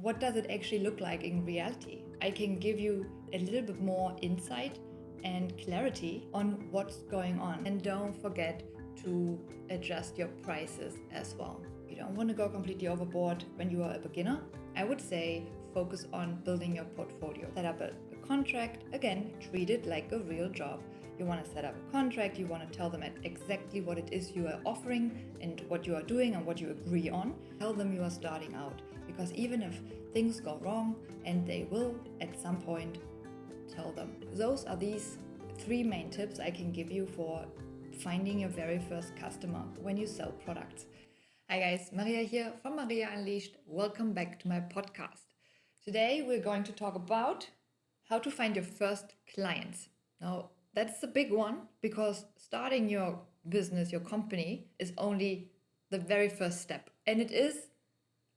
what does it actually look like in reality? I can give you a little bit more insight and clarity on what's going on. And don't forget to adjust your prices as well. You don't want to go completely overboard when you are a beginner. I would say focus on building your portfolio. Set up a contract. Again, treat it like a real job. You want to set up a contract, you want to tell them exactly what it is you are offering and what you are doing and what you agree on. Tell them you are starting out, because even if things go wrong, and they will at some point, tell them. Those are these 3 main tips I can give you for finding your very first customer when you sell products. Hi guys, Maria here from Maria Unleashed. Welcome back to my podcast. Today we're going to talk about how to find your first clients. Now, that's a big one, because starting your business, your company, is only the very first step. And it is,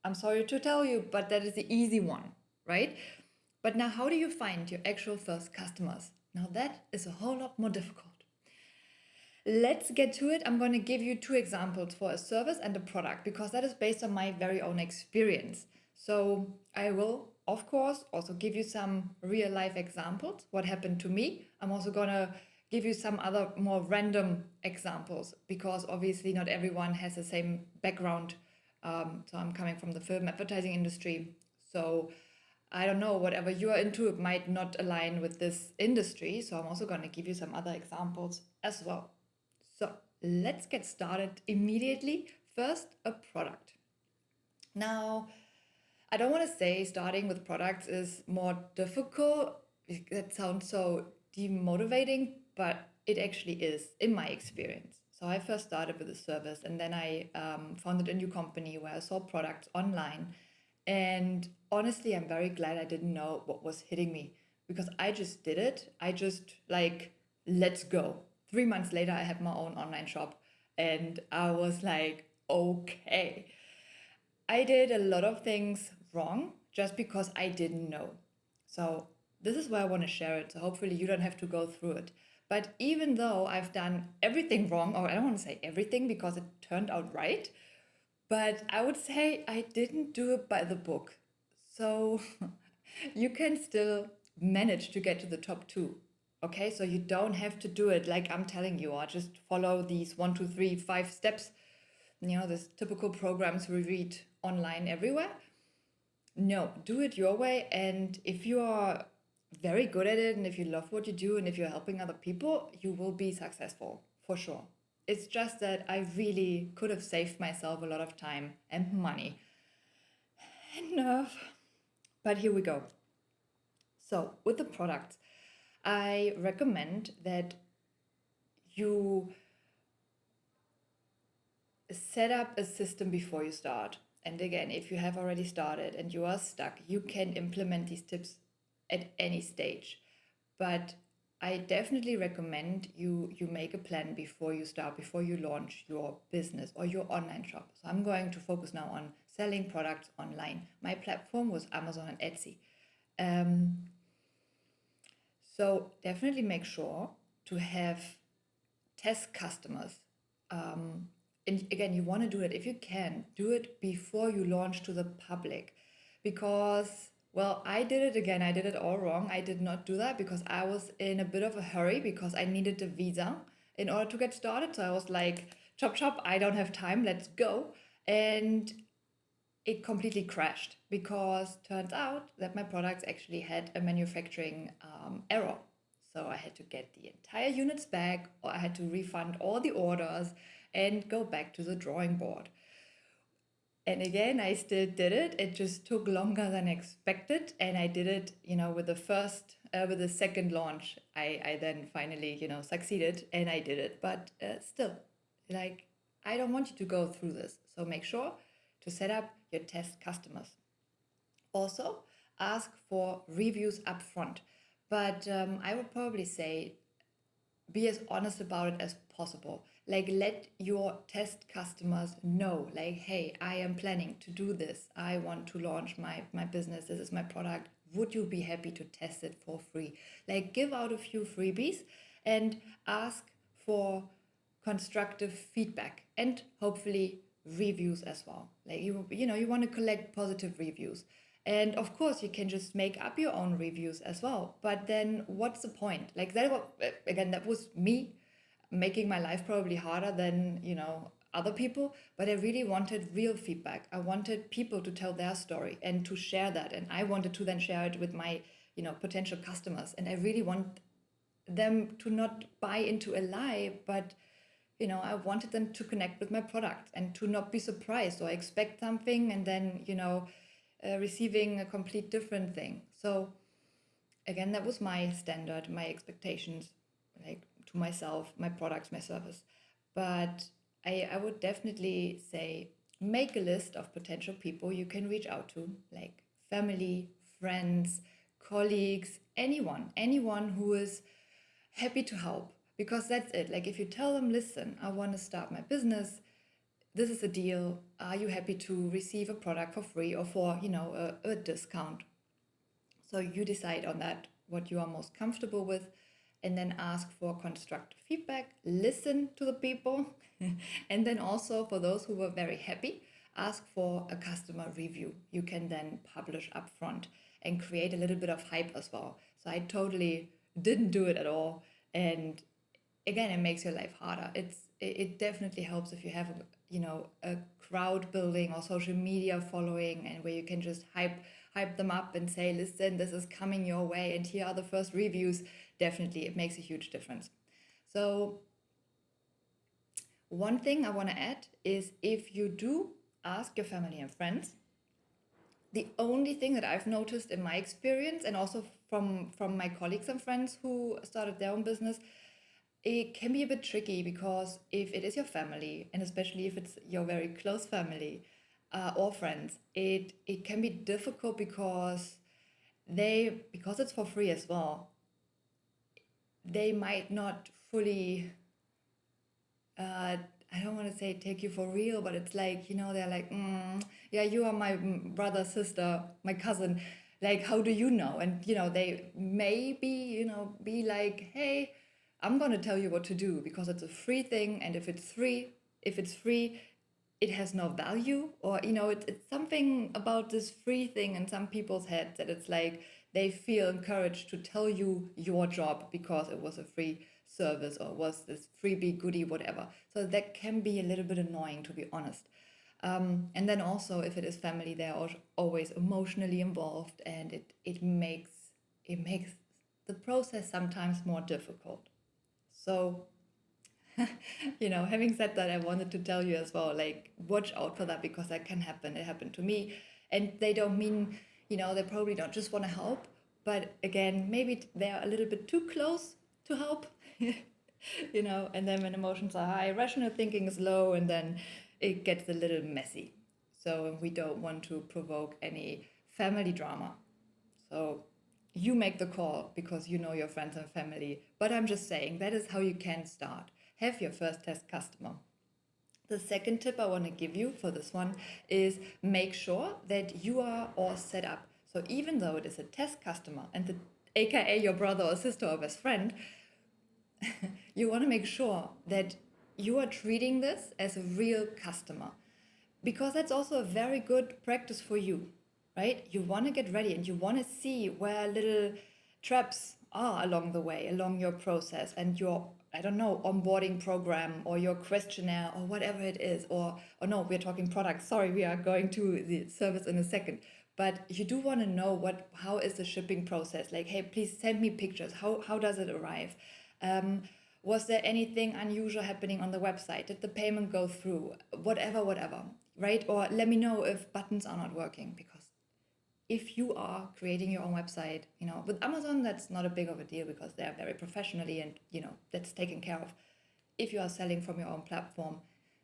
I'm sorry to tell you, but that is the easy one, right? But now, how do you find your actual first customers? Now, that is a whole lot more difficult. Let's get to it. I'm going to give you 2 examples for a service and a product, because that is based on my very own experience. So I will, of course, also give you some real life examples, what happened to me. I'm also going to give you some other more random examples, because obviously not everyone has the same background. So I'm coming from the film advertising industry. So I don't know, whatever you are into, it might not align with this industry. So I'm also going to give you some other examples as well. So let's get started immediately. First, a product. Now, I don't want to say starting with products is more difficult. That sounds so demotivating, but it actually is, in my experience. So I first started with a service, and then I founded a new company where I sold products online. And honestly, I'm very glad I didn't know what was hitting me, because I just did it. I just let's go. 3 months later, I had my own online shop, and I was like, okay. I did a lot of things wrong just because I didn't know. So this is why I want to share it. So hopefully you don't have to go through it. But even though I've done everything wrong, or I don't want to say everything because it turned out right, but I would say I didn't do it by the book. So you can still manage to get to the top 2. Okay, so you don't have to do it like I'm telling you, or just follow these 1, 2, 3, 5 steps. You know, these typical programs we read online everywhere. No, do it your way. And if you are very good at it, and if you love what you do, and if you're helping other people, you will be successful for sure. It's just that I really could have saved myself a lot of time and money and nerve. But here we go. So with the products, I recommend that you set up a system before you start. And again, if you have already started and you are stuck, you can implement these tips at any stage. But I definitely recommend you make a plan before you start, before you launch your business or your online shop. So I'm going to focus now on selling products online. My platform was Amazon and Etsy. So definitely make sure to have test customers. And again, you want to do it, if you can, do it before you launch to the public. Because, well, I did it all wrong. I did not do that because I was in a bit of a hurry, because I needed a visa in order to get started. So I was like, chop, chop, I don't have time, let's go. And it completely crashed, because turns out that my products actually had a manufacturing error. So I had to get the entire units back, or I had to refund all the orders and go back to the drawing board. And again, I still did it. It just took longer than expected. And I did it, with the second launch, I then finally, succeeded, and I did it. But still, I don't want you to go through this. So make sure to set up your test customers. Also, ask for reviews up front. But I would probably say be as honest about it as possible. Let your test customers know, hey, I am planning to do this. I want to launch my business. This is my product. Would you be happy to test it for free? Give out a few freebies and ask for constructive feedback and hopefully reviews as well. You want to collect positive reviews. And of course, you can just make up your own reviews as well. But then what's the point? Like that, again, that was me making my life probably harder than, other people. But I really wanted real feedback. I wanted people to tell their story and to share that. And I wanted to then share it with my, potential customers. And I really want them to not buy into a lie, but I wanted them to connect with my product and to not be surprised or expect something and then, receiving a complete different thing. So again, that was my standard, my expectations, like to myself, my products, my service. But I would definitely say make a list of potential people you can reach out to, like family, friends, colleagues, anyone who is happy to help. Because that's it. Like if you tell them, listen, I want to start my business, this is a deal. Are you happy to receive a product for free or for, a discount? So you decide on that, what you are most comfortable with, and then ask for constructive feedback, listen to the people, and then also for those who were very happy, ask for a customer review. You can then publish upfront and create a little bit of hype as well. So I totally didn't do it at all. And again, it makes your life harder. It definitely helps if you have a crowd building or social media following, and where you can just hype them up and say, listen, this is coming your way and here are the first reviews. Definitely it makes a huge difference. So one thing I want to add is, if you do ask your family and friends, the only thing that I've noticed in my experience, and also from my colleagues and friends who started their own business, it can be a bit tricky, because if it is your family, and especially if it's your very close family or friends, it can be difficult because it's for free as well. They might not fully, I don't want to say take you for real, but it's like, they're like, yeah, you are my brother, sister, my cousin. Like, how do you know? And, they maybe, be like, hey, I'm going to tell you what to do because it's a free thing. And if it's free, it has no value. Or, it's something about this free thing in some people's heads that it's like they feel encouraged to tell you your job because it was a free service or was this freebie goodie, whatever. So that can be a little bit annoying, to be honest. And then also, if it is family, they're always emotionally involved, and it makes the process sometimes more difficult. So, having said that, I wanted to tell you as well, like, watch out for that, because that can happen. It happened to me. And they don't mean, they probably don't just want to help. But again, maybe they're a little bit too close to help, and then when emotions are high, rational thinking is low, and then it gets a little messy. So we don't want to provoke any family drama. So you make the call because you know your friends and family. But I'm just saying that is how you can start. Have your first test customer. The second tip I want to give you for this one is, make sure that you are all set up. So even though it is a test customer and aka your brother or sister or best friend, you want to make sure that you are treating this as a real customer, because that's also a very good practice for you, right? You want to get ready and you want to see where little traps are along the way, along your process and your, I don't know, onboarding program or your questionnaire or whatever it is. Or no, we're talking products. Sorry, we are going to the service in a second. But you do want to know how is the shipping process? Like, hey, please send me pictures. How does it arrive? Was there anything unusual happening on the website? Did the payment go through? Whatever, right? Or let me know if buttons are not working, because if you are creating your own website, with Amazon, that's not a big of a deal because they're very professionally and, that's taken care of. If you are selling from your own platform,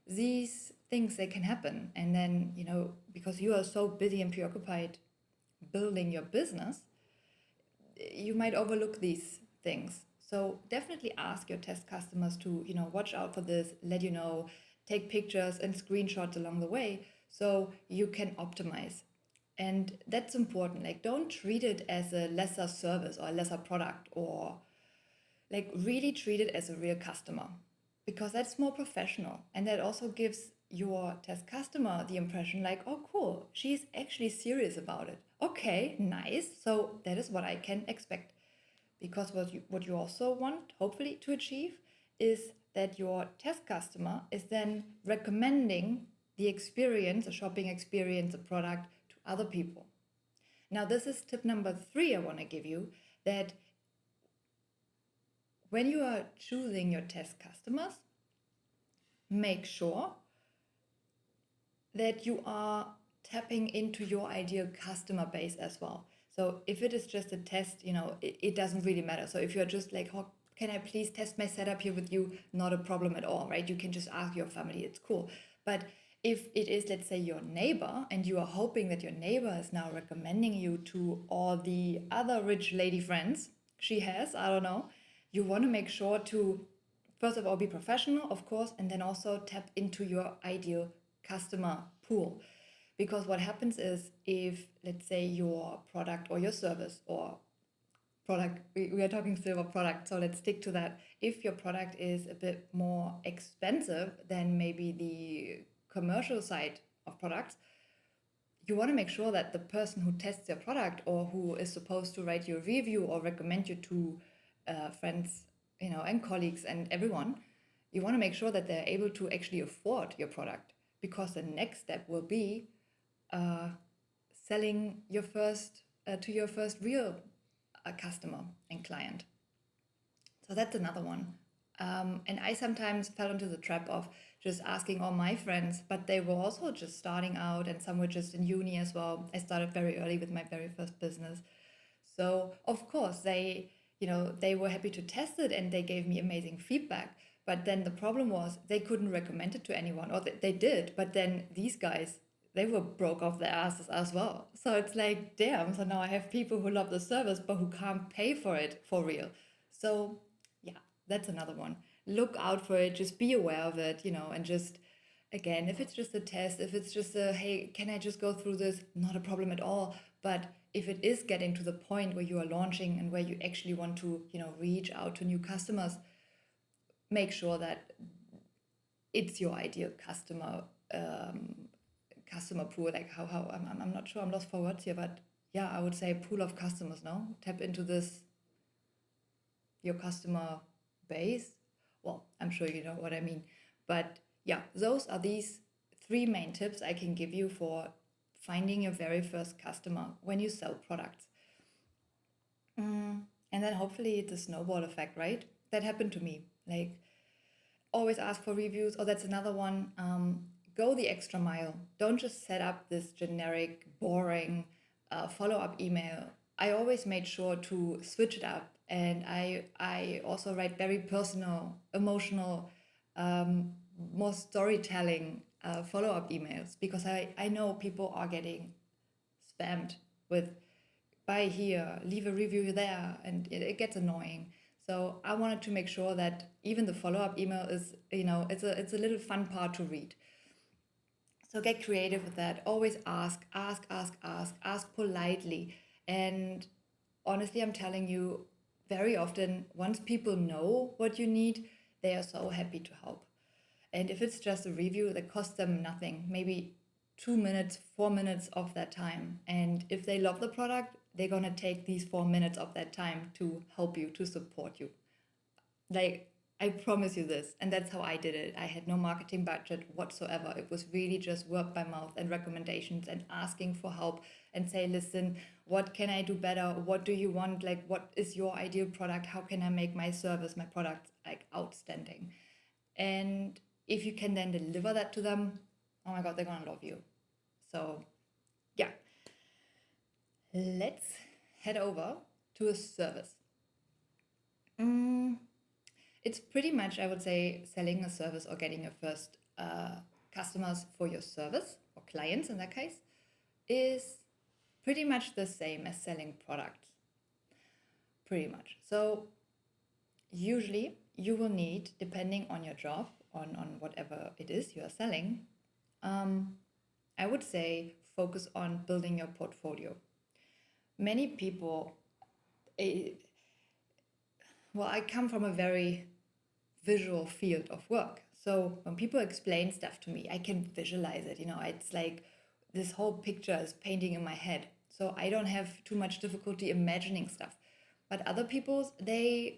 these things, they can happen. And then, because you are so busy and preoccupied building your business, you might overlook these things. So definitely ask your test customers to, watch out for this, let you know, take pictures and screenshots along the way so you can optimize. And that's important. Like, don't treat it as a lesser service or a lesser product, or like really treat it as a real customer, because that's more professional. And that also gives your test customer the impression like, oh, cool, she's actually serious about it. Okay, nice. So that is what I can expect. Because what you also want, hopefully, to achieve is that your test customer is then recommending the experience, a shopping experience, a product to other people. Now, this is tip number 3 I want to give you, that when you are choosing your test customers, make sure that you are tapping into your ideal customer base as well. So if it is just a test, it doesn't really matter. So if you're just like, oh, can I please test my setup here with you? Not a problem at all, right? You can just ask your family, it's cool. But if it is, let's say, your neighbor, and you are hoping that your neighbor is now recommending you to all the other rich lady friends she has, I don't know, you want to make sure to, first of all, be professional, of course, and then also tap into your ideal customer pool. Because what happens is, if, let's say, your product or your service or product, we are talking still about product, so let's stick to that. If your product is a bit more expensive than maybe the commercial side of products, you want to make sure that the person who tests your product, or who is supposed to write you a review or recommend you to friends, and colleagues and everyone, you want to make sure that they're able to actually afford your product. Because the next step will be selling your first to your first real customer and client. So that's another one. And I sometimes fell into the trap of just asking all my friends, but they were also just starting out, and some were just in uni as well. I started very early with my very first business. So of course they were happy to test it, and they gave me amazing feedback. But then the problem was, they couldn't recommend it to anyone, or they did, but then these guys, they were broke off their asses as well. So it's like, damn, so now I have people who love the service but who can't pay for it for real. So yeah, that's another one. Look out for it, just be aware of it, and just, again, if it's just a test, if it's just a, hey, can I just go through this? Not a problem at all. But if it is getting to the point where you are launching and where you actually want to, reach out to new customers, make sure that it's your ideal customer pool. Like how I'm not sure, I'm lost for words here, but yeah, I would say pool of customers. No, tap into this, your customer base. Well, I'm sure you know what I mean. But yeah, those are these 3 main tips I can give you for finding your very first customer when you sell products. And then hopefully the snowball effect, right? That happened to me. Like, always ask for reviews. Oh, that's another one. Go the extra mile. Don't just set up this generic, boring follow-up email. I always made sure to switch it up. And I also write very personal, emotional, more storytelling follow-up emails, because I know people are getting spammed with buy here, leave a review there, and it gets annoying. So I wanted to make sure that even the follow-up email is, it's a little fun part to read. So get creative with that. Always ask politely. And honestly, I'm telling you, very often, once people know what you need, they are so happy to help. And if it's just a review that costs them nothing, maybe 2 minutes, 4 minutes of that time. And if they love the product, they're going to take these 4 minutes of that time to help you, to support you. Like, I promise you this. And that's how I did it. I had no marketing budget whatsoever. It was really just word by mouth and recommendations and asking for help, and say, listen, what can I do better? What do you want? Like, what is your ideal product? How can I make my service, my product, like, outstanding? And if you can then deliver that to them, oh my God, they're going to love you. So yeah, let's head over to a service. It's pretty much, I would say, selling a service or getting your first customers for your service, or clients in that case, is pretty much the same as selling products. Pretty much. So usually you will need, depending on your job, on whatever it is you are selling, I would say focus on building your portfolio. Many people, well, I come from a very visual field of work. So when people explain stuff to me, I can visualize it. You know, it's like this whole picture is painting in my head. So I don't have too much difficulty imagining stuff. But other people's, they're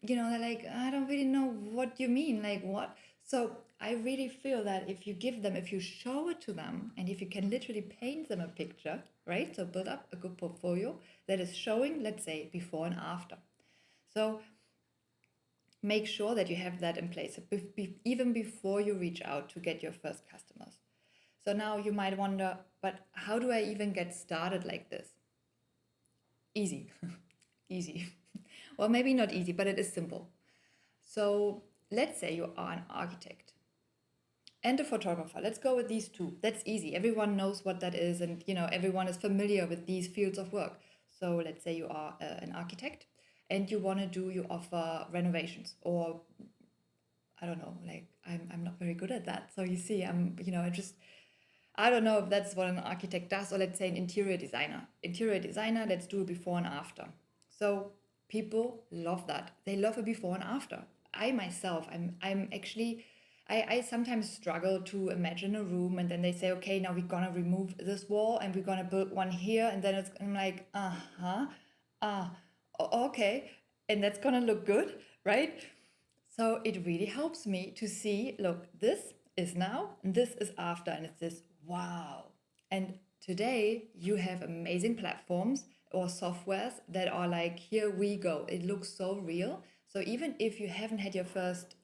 like, I don't really know what you mean. Like, what? So I really feel that if you show it to them, and if you can literally paint them a picture, right? So build up a good portfolio that is showing, let's say, before and after. So make sure that you have that in place even before you reach out to get your first customers. So now you might wonder, but how do I even get started like this? Easy. Easy. Well, maybe not easy, but it is simple. So let's say you are an architect and a photographer. Let's go with these two. That's easy. Everyone knows what that is, and everyone is familiar with these fields of work. So let's say you are an architect and you offer renovations, or I don't know, like I'm not very good at that. So you see, I don't know if that's what an architect does, or let's say an interior designer. Interior designer, let's do a before and after. So people love that. They love a before and after. I myself, I'm actually, I sometimes struggle to imagine a room, and then they say, okay, now we're gonna remove this wall and we're gonna build one here, and then I'm like, okay, and that's gonna look good, right? So it really helps me to see, look, this is now and this is after, and it's this wow. And today you have amazing platforms or softwares that are like, here we go. It looks so real. So even if you haven't had your first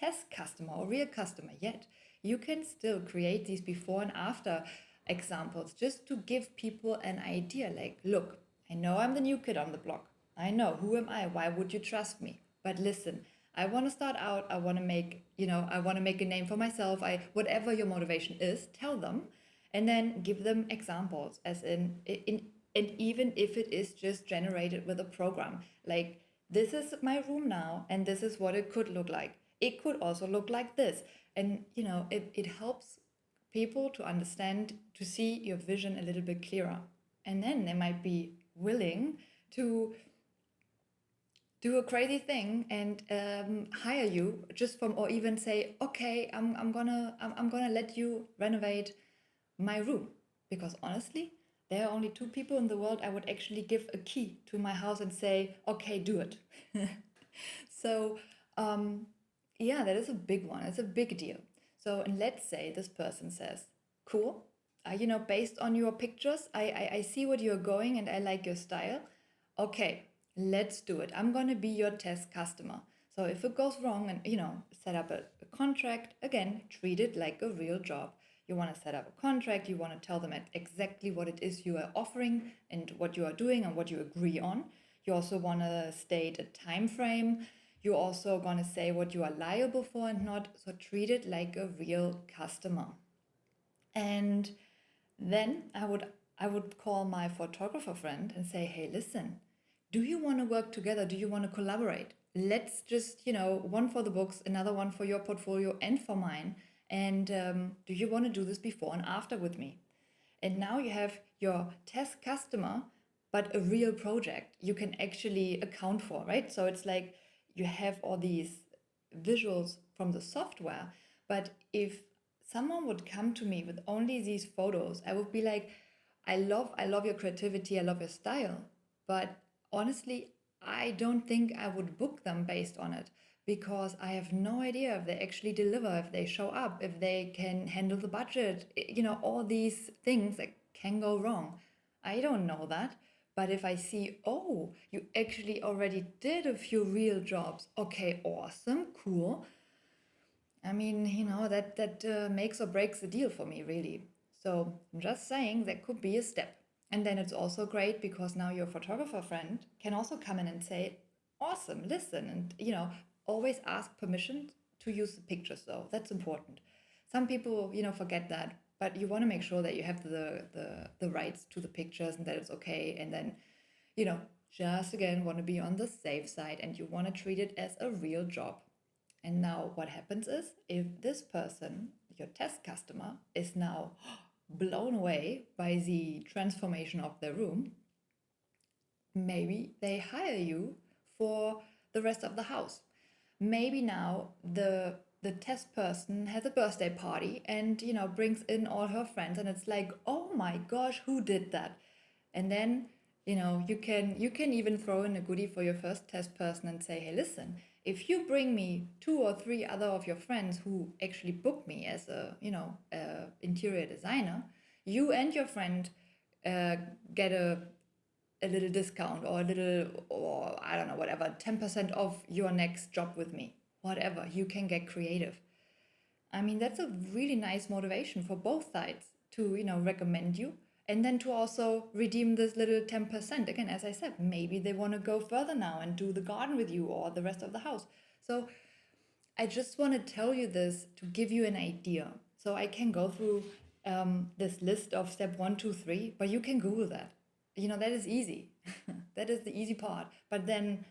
test customer or real customer yet, you can still create these before and after examples just to give people an idea. Like, look, I know I'm the new kid on the block. I know, who am I? Why would you trust me? But listen, I want to start out. I want to make a name for myself. Whatever your motivation is, tell them, and then give them examples. As and even if it is just generated with a program, like, this is my room now, and this is what it could look like. It could also look like this, and it helps people to understand, to see your vision a little bit clearer, and then they might be willing to do a crazy thing and hire you just from, or even say, okay, I'm gonna let you renovate my room, because honestly, there are only two people in the world I would actually give a key to my house and say, okay, do it. So yeah, that is a big one. It's a big deal. So, and let's say this person says, cool, based on your pictures, I see what you're going and I like your style. Okay, let's do it. I'm going to be your test customer. So if it goes wrong, and set up a contract, again, treat it like a real job. You want to set up a contract, you want to tell them exactly what it is you are offering and what you are doing and what you agree on. You also want to state a time frame. You're also going to say what you are liable for and not. So treat it like a real customer. And then I would call my photographer friend and say, hey, listen, do you want to work together? Do you want to collaborate? Let's just, one for the books, another one for your portfolio and for mine. And do you want to do this before and after with me? And now you have your test customer, but a real project you can actually account for, right? So it's like you have all these visuals from the software, but if someone would come to me with only these photos, I would be like, I love your creativity, I love your style, but honestly, I don't think I would book them based on it, because I have no idea if they actually deliver, if they show up, if they can handle the budget, all these things that can go wrong. I don't know that. But if I see, oh, you actually already did a few real jobs, okay, awesome, cool. I mean, that makes or breaks the deal for me, really. So I'm just saying that could be a step. And then it's also great because now your photographer friend can also come in and say, awesome, listen, and always ask permission to use the pictures, though. That's important. Some people, forget that, but you want to make sure that you have the rights to the pictures and that it's okay. And then, just again, want to be on the safe side, and you want to treat it as a real job. And now what happens is, if this person, your test customer, is now blown away by the transformation of their room, maybe they hire you for the rest of the house. Maybe now the the test person has a birthday party and, brings in all her friends, and it's like, oh my gosh, who did that? And then, you can even throw in a goodie for your first test person and say, hey, listen, if you bring me 2 or 3 other of your friends who actually book me as a interior designer, you and your friend get a little discount, or a little, or I don't know, whatever, 10% off your next job with me. Whatever, you can get creative. I mean, that's a really nice motivation for both sides to, recommend you, and then to also redeem this little 10%. Again, as I said, maybe they want to go further now and do the garden with you or the rest of the house. So I just want to tell you this to give you an idea. So I can go through this list of step 1, 2, 3, but you can Google that. That is easy. That is the easy part. But then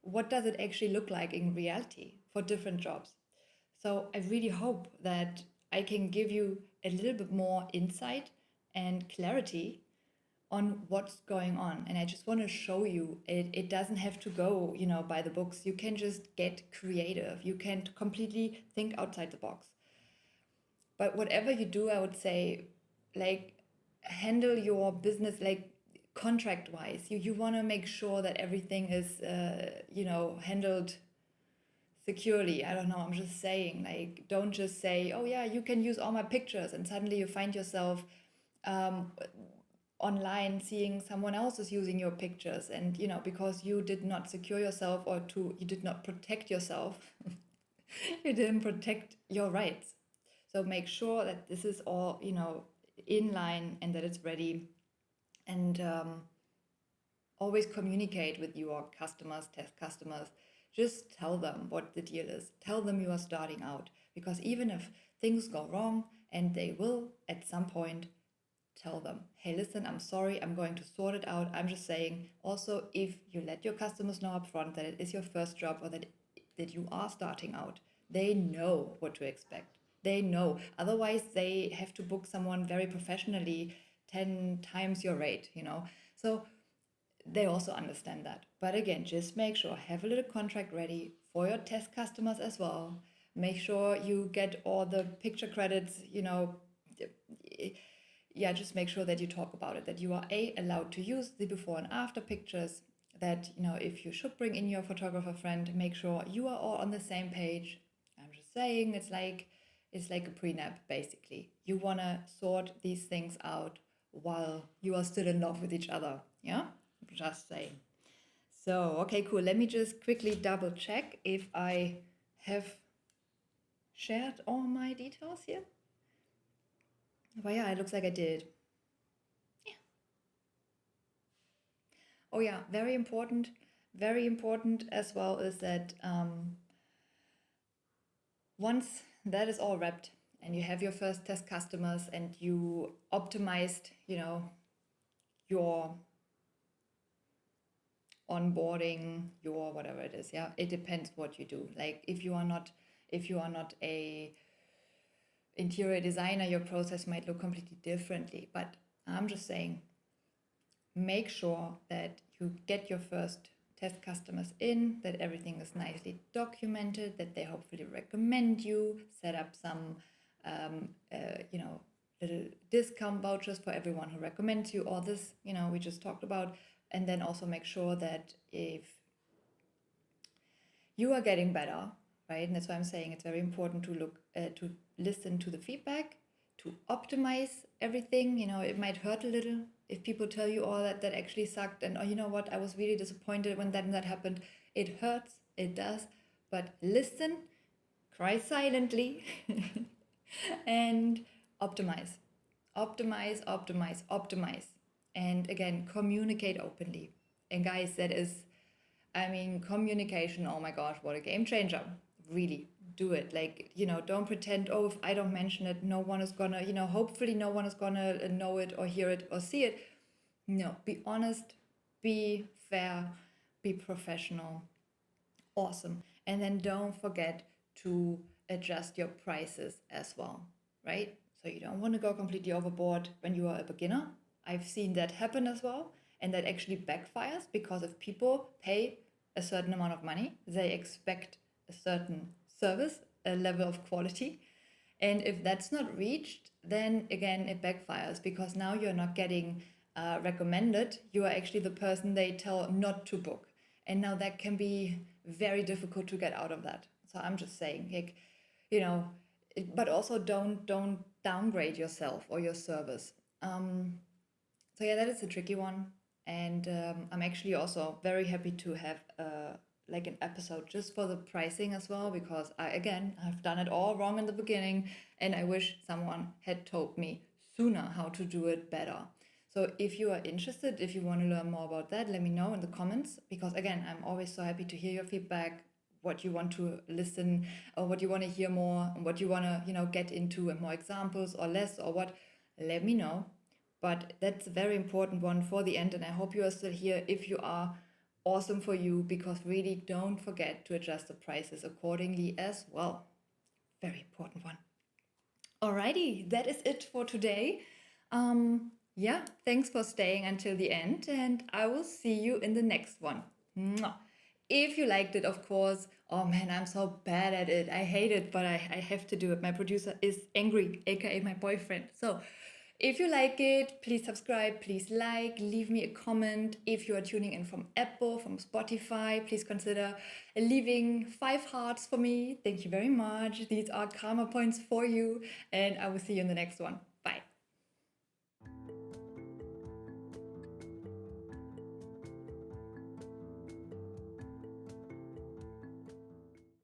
what does it actually look like in reality for different jobs? So I really hope that I can give you a little bit more insight and clarity on what's going on. And I just want to show you it doesn't have to go, by the books. You can just get creative. You can completely think outside the box. But whatever you do, I would say, like, handle your business like contract wise. You want to make sure that everything is handled securely. I don't know, I'm just saying, like, don't just say, oh yeah, you can use all my pictures, and suddenly you find yourself online seeing someone else is using your pictures, and because you did not secure yourself, or you did not protect yourself, you didn't protect your rights. So make sure that this is all in line, and that it's ready, and always communicate with your customers, test customers. Just tell them what the deal is. Tell them you are starting out, because even if things go wrong, and they will at some point, tell them, hey, listen, I'm sorry, I'm going to sort it out. I'm just saying, also, if you let your customers know up front that it is your first job, or that you are starting out, they know what to expect. They know. Otherwise, they have to book someone very professionally, 10 times your rate, So they also understand that. But again, just make sure, have a little contract ready for your test customers as well. Make sure you get all the picture credits, just make sure that you talk about it, that you are allowed to use the before and after pictures, that, if you should bring in your photographer friend, make sure you are all on the same page. I'm just saying, it's like a prenup, basically. You want to sort these things out while you are still in love with each other. Yeah? Just saying. So, okay, cool. Let me just quickly double check if I have shared all my details here. But yeah, it looks like I did. Yeah. Oh yeah, very important as well is that once that is all wrapped, and you have your first test customers, and you optimized, your onboarding, your whatever it is, yeah, it depends what you do. Like, if you are not a interior designer, your process might look completely differently. But I'm just saying, make sure that you get your first test customers in, that everything is nicely documented, that they hopefully recommend you, set up some little discount vouchers for everyone who recommends you, all this, we just talked about. And then also make sure that if you are getting better, right? And that's why I'm saying it's very important to look to listen to the feedback, to optimize everything. It might hurt a little if people tell you, oh, that actually sucked, and, oh, you know what, I was really disappointed when that and that happened. It hurts, it does, but listen, cry silently, and optimize. And again, communicate openly. And guys, that is, communication, oh my gosh, what a game changer. Really, do it. Like, don't pretend, oh, if I don't mention it, no one is gonna, hopefully no one is gonna know it or hear it or see it. No, be honest, be fair, be professional. Awesome. And then don't forget to adjust your prices as well, right? So you don't want to go completely overboard when you are a beginner. I've seen that happen as well. And that actually backfires, because if people pay a certain amount of money, they expect a certain service, level of quality. And if that's not reached, then again, it backfires because now you're not getting recommended. You are actually the person they tell not to book. And now that can be very difficult to get out of that. So I'm just saying, like, you know, but also don't downgrade yourself or your service. So yeah, that is a tricky one, and I'm actually also very happy to have like an episode just for the pricing as well, because I've done it all wrong in the beginning, and I wish someone had told me sooner how to do it better. So if you are interested, if you want to learn more about that, let me know in the comments, because again, I'm always so happy to hear your feedback, what you want to listen, or what you want to hear more, and what you want to get into, and more examples or less, or what. Let me know. But that's a very important one for the end, and I hope you are still here. If you are, awesome for you, because really don't forget to adjust the prices accordingly as well. Very important one. Alrighty, that is it for today. Yeah, thanks for staying until the end, and I will see you in the next one. Mwah. If you liked it, of course. Oh man, I'm so bad at it. I hate it, but I have to do it. My producer is angry, aka my boyfriend. So if you like it, please subscribe, please like, leave me a comment. If you are tuning in from Apple, from Spotify, please consider leaving 5 hearts for me. Thank you very much. These are karma points for you, and I will see you in the next one.